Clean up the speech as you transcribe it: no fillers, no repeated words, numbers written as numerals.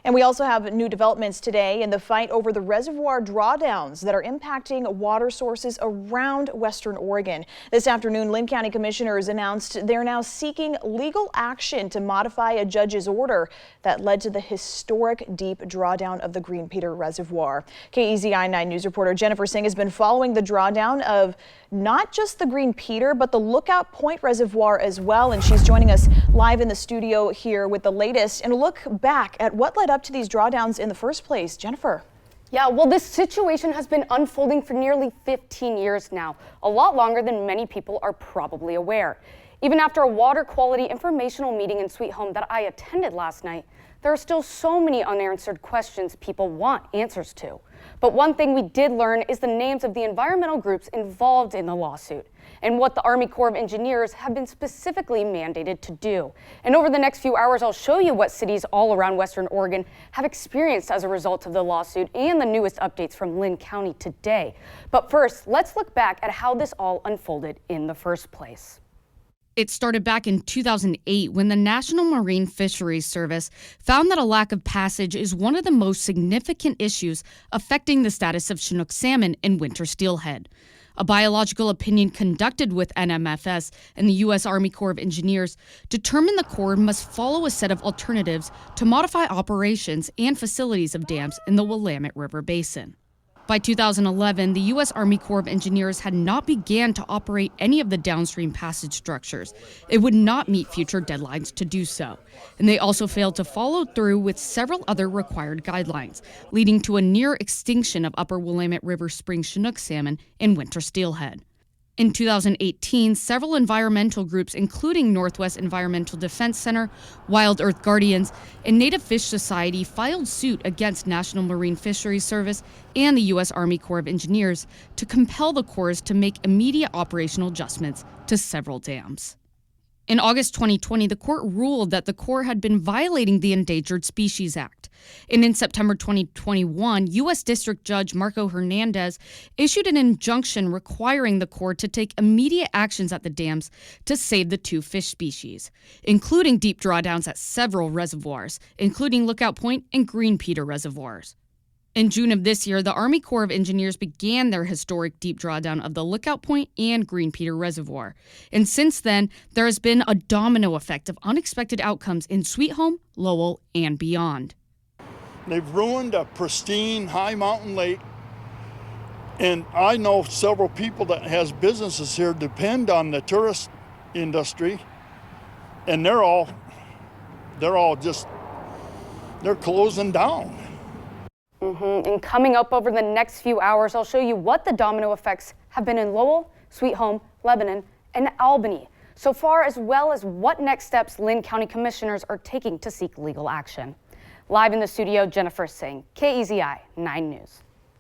And we also have new developments today in the fight over the reservoir drawdowns that are impacting water sources around Western Oregon. This afternoon, Linn County commissioners announced they're now seeking legal action to modify a judge's order that led to the historic deep drawdown of the Green Peter Reservoir. KEZI 9 News reporter Jennifer Singh has been following the drawdown of not just the Green Peter, but the Lookout Point Reservoir as well. And she's joining us live in the studio here with the latest and a look back at what led up to these drawdowns in the first place. Jennifer. Yeah, well, this situation has been unfolding for nearly 15 years now, a lot longer than many people are probably aware. Even after a water quality informational meeting in Sweet Home that I attended last night, there are still so many unanswered questions people want answers to. But one thing we did learn is the names of the environmental groups involved in the lawsuit and what the Army Corps of Engineers have been specifically mandated to do. And over the next few hours, I'll show you what cities all around Western Oregon have experienced as a result of the lawsuit and the newest updates from Linn County today. But first, let's look back at how this all unfolded in the first place. It started back in 2008 when the National Marine Fisheries Service found that a lack of passage is one of the most significant issues affecting the status of Chinook salmon in winter steelhead. A biological opinion conducted with NMFS and the U.S. Army Corps of Engineers determined the Corps must follow a set of alternatives to modify operations and facilities of dams in the Willamette River Basin. By 2011, the U.S. Army Corps of Engineers had not began to operate any of the downstream passage structures. It would not meet future deadlines to do so. And they also failed to follow through with several other required guidelines, leading to a near extinction of upper Willamette River spring Chinook salmon and winter steelhead. In 2018, several environmental groups, including Northwest Environmental Defense Center, Wild Earth Guardians, and Native Fish Society, filed suit against National Marine Fisheries Service and the U.S. Army Corps of Engineers to compel the Corps to make immediate operational adjustments to several dams. In August 2020, the court ruled that the Corps had been violating the Endangered Species Act. And in September 2021, U.S. District Judge Marco Hernandez issued an injunction requiring the Corps to take immediate actions at the dams to save the two fish species, including deep drawdowns at several reservoirs, including Lookout Point and Green Peter reservoirs. In June of this year, the Army Corps of Engineers began their historic deep drawdown of the Lookout Point and Green Peter Reservoir. And since then, there has been a domino effect of unexpected outcomes in Sweet Home, Lowell, and beyond. They've ruined a pristine high mountain lake. And I know several people that has businesses here depend on the tourist industry. And they're closing down. And coming up over the next few hours, I'll show you what the domino effects have been in Lowell, Sweet Home, Lebanon, and Albany so far, as well as what next steps Linn County commissioners are taking to seek legal action. Live in the studio, Jennifer Singh, KEZI 9 News.